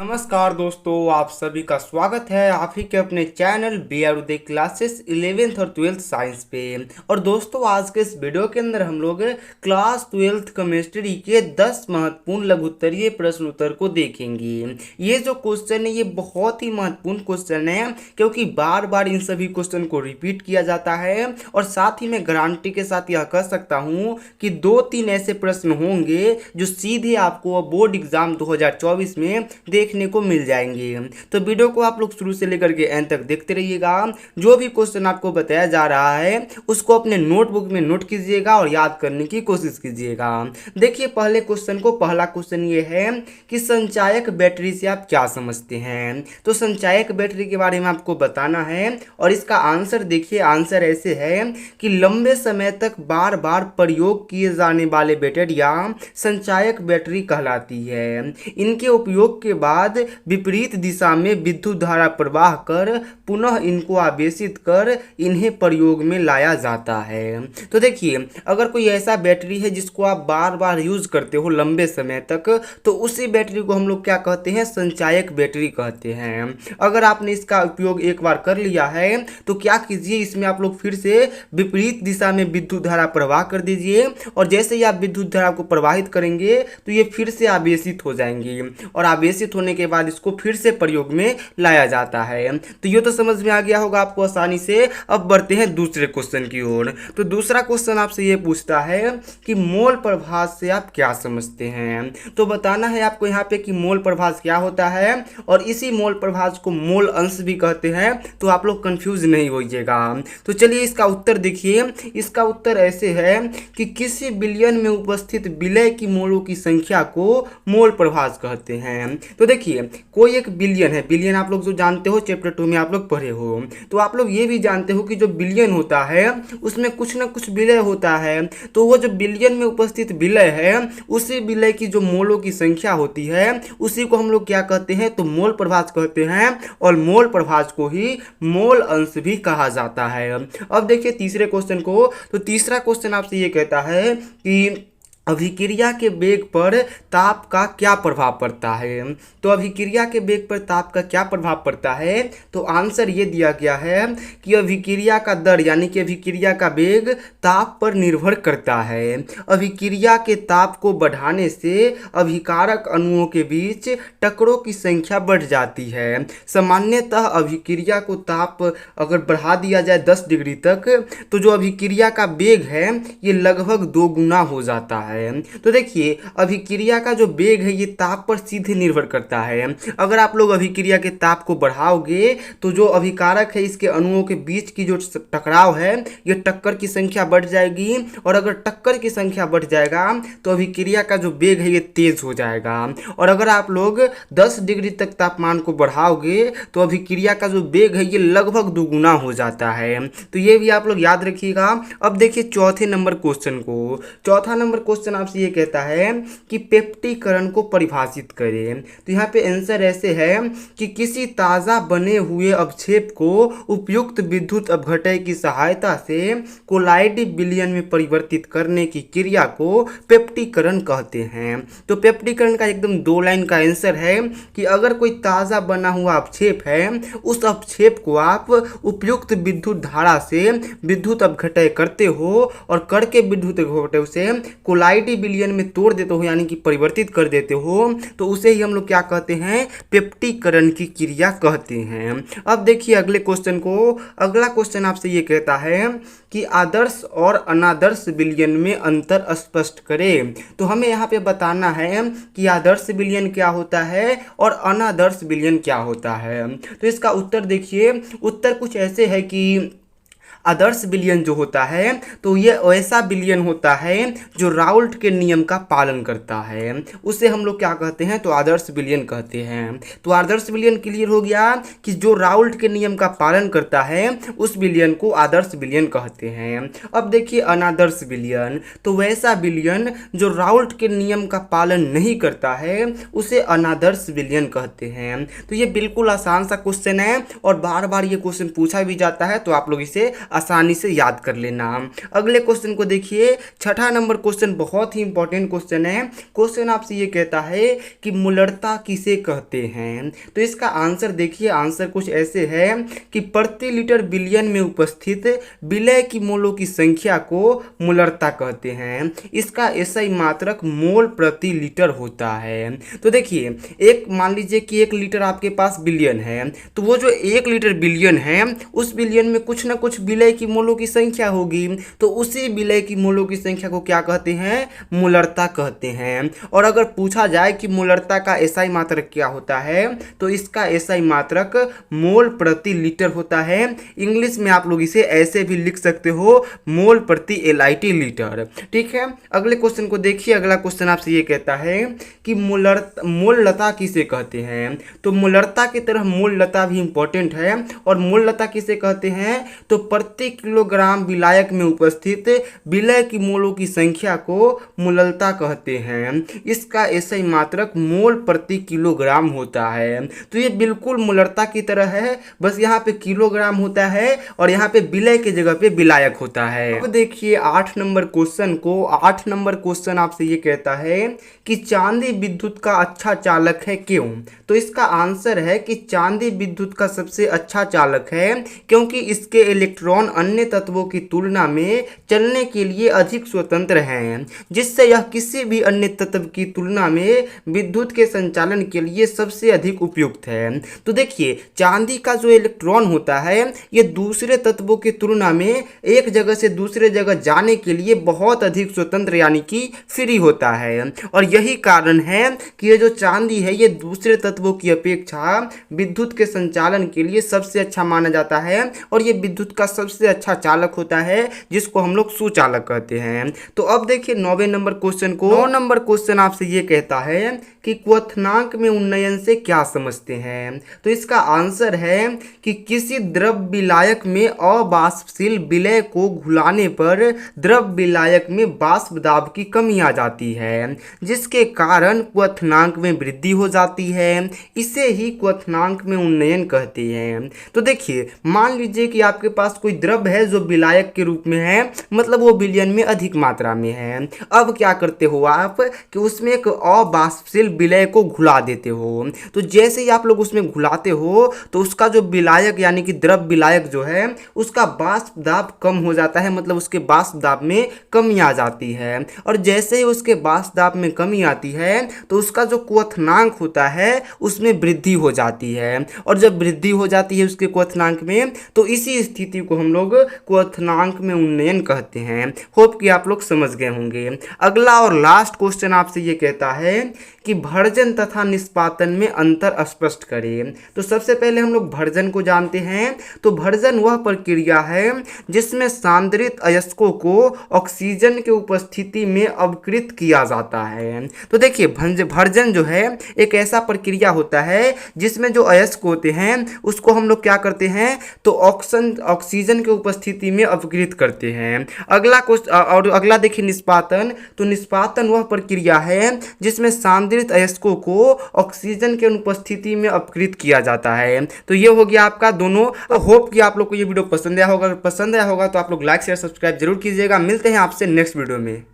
नमस्कार दोस्तों, आप सभी का स्वागत है आप ही के अपने channel B R Uday classes 11th और 12th साइंस पे। और दोस्तों, आज के इस वीडियो के अंदर हम लोग क्लास 12th केमिस्ट्री के 10 महत्वपूर्ण लघु उत्तरीय प्रश्न उत्तर को देखेंगे। ये जो क्वेश्चन है ये बहुत ही महत्वपूर्ण क्वेश्चन है, क्योंकि बार बार इन सभी क्वेश्चन को रिपीट किया जाता है। और साथ ही मैं गारंटी के साथ यह कह सकता हूँ कि 2-3 ऐसे प्रश्न होंगे जो सीधे आपको बोर्ड एग्जाम 2024 में देखने को मिल जाएंगे। तो वीडियो को आप लोग शुरू से लेकर के एंड तक देखते रहिएगा। जो भी क्वेश्चन आपको बताया जा रहा है उसको अपने नोटबुक में नोट कीजिएगा और याद करने की कोशिश कीजिएगा। देखिए, पहला क्वेश्चन ये है कि संचायक बैटरी से आप क्या समझते हैं। तो संचायक बैटरी के बारे में आपको बताना है और इसका आंसर देखिए। आंसर ऐसे है कि लंबे समय तक बार बार प्रयोग किए जाने वाले बैटरियां संचायक बैटरी कहलाती है। इनके उपयोग के बाद विपरीत दिशा में विद्युत धारा प्रवाह कर पुनः इनको आवेशित कर इन्हें प्रयोग में लाया जाता है। तो देखिए, अगर कोई ऐसा बैटरी है जिसको आप बार बार यूज करते हो लंबे समय तक, तो उसी बैटरी को हम लोग क्या कहते हैं, संचायक बैटरी कहते हैं। अगर आपने इसका उपयोग एक बार कर लिया है तो क्या कीजिए, इसमें आप लोग फिर से विपरीत दिशा में विद्युत धारा प्रवाह कर दीजिए और जैसे ही आप विद्युत धारा को प्रवाहित करेंगे तो ये फिर से आवेशित हो जाएंगी और आवेशित होने के बाद इसको फिर से प्रयोग में लाया जाता है। तो ये तो समझ में आ गया होगा आपको आसानी से। अब बढ़ते हैं दूसरे क्वेश्चन की ओर। तो दूसरा क्वेश्चन आपसे ये पूछता है कि मोल प्रभाव से आप क्या समझते हैं। तो बताना है आपको यहाँ पे कि मोल प्रभाव क्या होता है, और इसी मोल प्रभाव को मोल अंश भी कहते हैं। तो आप लोग कंफ्यूज नहीं होइएगा। तो चलिए इसका उत्तर देखिए। इसका उत्तर ऐसे है कि किसी बिलियन में उपस्थित विलय की मोलों की संख्या को मोल प्रभाव कहते हैं। तो देखिए, कोई एक बिलियन है, बिलियन आप लोग जो जानते हो चैप्टर 2 में आप लोग पढ़े हो, तो आप लोग ये भी जानते हो कि जो बिलियन होता है उसमें कुछ ना कुछ विलय होता है। तो वो जो बिलियन में उपस्थित विलय है उसी विलय की जो मोलों की संख्या होती है उसी को हम लोग क्या कहते हैं, तो मोल प्रभाव कहते हैं। और मोल प्रभाव को ही मोल अंश भी कहा जाता है। अब देखिए तीसरे क्वेश्चन को। तो तीसरा क्वेश्चन आपसे ये कहता है कि अभिक्रिया के वेग पर ताप का क्या प्रभाव पड़ता है। तो अभिक्रिया के वेग पर ताप का क्या प्रभाव पड़ता है, तो आंसर ये दिया गया है कि अभिक्रिया का दर यानी कि अभिक्रिया का वेग ताप पर निर्भर करता है। अभिक्रिया के ताप को बढ़ाने से अभिकारक अणुओं के बीच टकरों की संख्या बढ़ जाती है। सामान्यतः अभिक्रिया को ताप अगर बढ़ा दिया जाए 10 डिग्री तक, तो जो अभिक्रिया का वेग है ये लगभग 2 गुना हो जाता है। तो देखिए, अभिक्रिया का जो वेग है ये ताप पर सीधे निर्भर करता है। अगर आप लोग अभिक्रिया के ताप को बढ़ाओगे तो जो अभिकारक है इसके अणुओं के बीच की जो टकराव है ये टक्कर की संख्या बढ़ जाएगी, और अगर टक्कर की संख्या बढ़ जाएगा तो अभिक्रिया का जो वेग है ये तेज हो जाएगा। और अगर आप लोग 10 डिग्री तक तापमान को बढ़ाओगे तो अभिक्रिया का जो वेग है ये लगभग 2 गुना हो जाता है। तो ये भी आप लोग याद रखिएगा। अब देखिए चौथे नंबर क्वेश्चन को। चौथा नंबर क्वेश्चन आपसे ये कहता है कि पेप्टीकरण को परिभाषित करें। तो यहाँ पे आंसर ऐसे है कि किसी ताज़ा बने हुए अवक्षेप को उपयुक्त विद्युत अपघटय की सहायता से कोलाइड विलयन में परिवर्तित करने की क्रिया को पेप्टीकरण कहते हैं। तो पेप्टीकरण का एकदम 2 लाइन का आंसर है कि अगर कोई ताज़ा बना हुआ अवक्षेप है उस अवक्षेप को आप उपयुक्त विद्युत धारा से विद्युत अपघटय करते हो और करके विद्युत अपघटय से कोलाइड विलयन में तोड़ देते हो यानी कि परिवर्तित कर देते हो, तो उसे ही हम लोग क्या कहते हैं, पेप्टीकरण की क्रिया कहते हैं। अब देखिए अगले क्वेश्चन को। अगला क्वेश्चन आपसे ये कहता है कि आदर्श और अनादर्श विलयन में अंतर स्पष्ट करें। तो हमें यहाँ पे बताना है कि आदर्श विलयन क्या होता है और अनादर्श विलयन क्या होता है। तो इसका उत्तर देखिए। उत्तर कुछ ऐसे है कि आदर्श विलयन जो होता है तो ये ऐसा विलयन होता है जो राउल्ट के नियम का पालन करता है, उसे हम लोग क्या कहते हैं, तो आदर्श विलयन कहते हैं। तो आदर्श विलयन क्लियर हो गया कि जो राउल्ट के नियम का पालन करता है उस विलयन को आदर्श विलयन कहते हैं। अब देखिए अनादर्श विलयन। तो वैसा विलयन जो राउल्ट के नियम का पालन नहीं करता है उसे अनादर्श विलयन कहते हैं। तो ये बिल्कुल आसान सा क्वेश्चन है और बार बार ये क्वेश्चन पूछा भी जाता है, तो आप लोग इसे आसानी से याद कर लेना। अगले क्वेश्चन को देखिए, छठा नंबर क्वेश्चन बहुत ही इंपॉर्टेंट क्वेश्चन है। क्वेश्चन आपसे ये कहता है कि मूलरता किसे कहते हैं। तो इसका आंसर देखिए, आंसर कुछ ऐसे है कि प्रति लीटर बिलियन में उपस्थित विलय की मोलों की संख्या को मूलरता कहते हैं। इसका एसआई मात्रक मोल प्रति लीटर होता है। तो देखिए, एक मान लीजिए कि 1 लीटर आपके पास बिलियन है, तो वो जो 1 लीटर बिलियन है उस बिलियन में कुछ ना कुछ विलय की मोलों की संख्या होगी। तो उसी विलय की मोलों की संख्या को क्या कहते हैं, मूलरता कहते हैं। और अगर पूछा जाए कि मूलरता का एसआई मात्रक क्या होता है, तो इसका एसआई मात्रक मोल प्रति लीटर होता है। इंग्लिश में आप लोग इसे ऐसे भी लिख सकते हो, मोल प्रति एलआईटी लीटर। ठीक है, अगले क्वेश्चन को देखिए। अगला क्वेश्चन आपसे ये कहता है कि मोललता किसे कहते हैं। तो मूलरता की तरह मोललता भी इंपॉर्टेंट है। और मोललता किसे कहते हैं, तो प्रति किलोग्राम विलायक में उपस्थित विलय की मोलों की संख्या को मूललता कहते हैं। इसका एसआई मात्रक मोल प्रति किलोग्राम होता है। तो ये बिल्कुल मूलरता की तरह है, बस यहाँ पे किलोग्राम होता है और यहाँ पे विलय की जगह पे विलायक होता है। अब देखिए 8 नंबर क्वेश्चन को। 8 नंबर क्वेश्चन आपसे ये कहता है कि चांदी विद्युत का अच्छा चालक है, क्यों। तो इसका आंसर है कि चांदी विद्युत का सबसे अच्छा चालक है क्योंकि इसके इलेक्ट्रॉन अन्य तत्वों की तुलना में चलने के लिए अधिक स्वतंत्र हैं, जिससे यह किसी भी अन्य तत्व की तुलना में विद्युत के संचालन के लिए सबसे अधिक उपयुक्त है। तो देखिए, चांदी का जो इलेक्ट्रॉन होता है ये दूसरे तत्वों की तुलना में एक जगह से दूसरे जगह जाने के लिए बहुत अधिक स्वतंत्र यानी कि फ्री होता है। और यही कारण है कि ये जो चांदी है ये दूसरे तत्वों की अपेक्षा विद्युत के संचालन के लिए सबसे अच्छा माना जाता है और ये विद्युत का सबसे अच्छा चालक होता है, जिसको हम लोग सुचालक कहते हैं। तो अब देखिए 9वें नंबर क्वेश्चन को। 9 नंबर क्वेश्चन आपसे ये कहता है कि क्वथनांक में उन्नयन से क्या समझते हैं। तो इसका आंसर है कि किसी द्रव विलायक में अवाष्पशील विलय को घुलाने पर द्रव विलायक में वाष्प दाब की कमी आ जाती है, जिसके कारण क्वथनांक में वृद्धि हो जाती है। इसे ही क्वथनांक में उन्नयन कहते हैं। तो देखिए, मान लीजिए कि आपके पास कोई द्रव है जो विलायक के रूप में है, मतलब वो विलयन में अधिक मात्रा में है। अब क्या करते हो आप कि उसमें एक अवाष्पशील विलय को घुला देते हो। तो जैसे ही आप लोग उसमें घुलाते हो तो उसका जो विलायक यानी कि द्रव विलायक जो है उसका वाष्प दाब कम हो जाता है, मतलब उसके वाष्प दाब में कमी आ जाती है। और जैसे ही उसके वाष्प दाब में कमी आती है तो उसका जो क्वथनांक होता है उसमें वृद्धि हो जाती है। और जब वृद्धि हो जाती है उसके क्वथनांक में, तो इसी स्थिति को हम लोग क्वथनांक में उन्नयन कहते हैं। होप कि आप लोग समझ गए होंगे। अगला और लास्ट क्वेश्चन आपसे ये कहता है कि भर्जन तथा निष्पादन में अंतर स्पष्ट करें। तो सबसे पहले हम लोग भर्जन को जानते हैं। तो भर्जन वह प्रक्रिया है जिसमें सांद्रित अयस्कों को ऑक्सीजन के उपस्थिति में अवकृत किया जाता है। तो देखिए, भर्जन जो है एक ऐसा प्रक्रिया होता है जिसमें जो अयस्क होते हैं उसको हम लोग क्या करते हैं, तो ऑक्सीजन के उपस्थिति में अवकृत करते हैं। अगला क्वेश्चन और अगला देखिए निष्पादन। तो निष्पादन वह प्रक्रिया है जिसमें सांद्रित अयस्कों को ऑक्सीजन के अनुपस्थिति में अपकृत किया जाता है। तो ये हो गया आपका दोनों। होप कि आप लोग को ये वीडियो पसंद आया होगा। पसंद आया होगा तो आप लोग लाइक शेयर सब्सक्राइब जरूर कीजिएगा। मिलते हैं आपसे नेक्स्ट वीडियो में।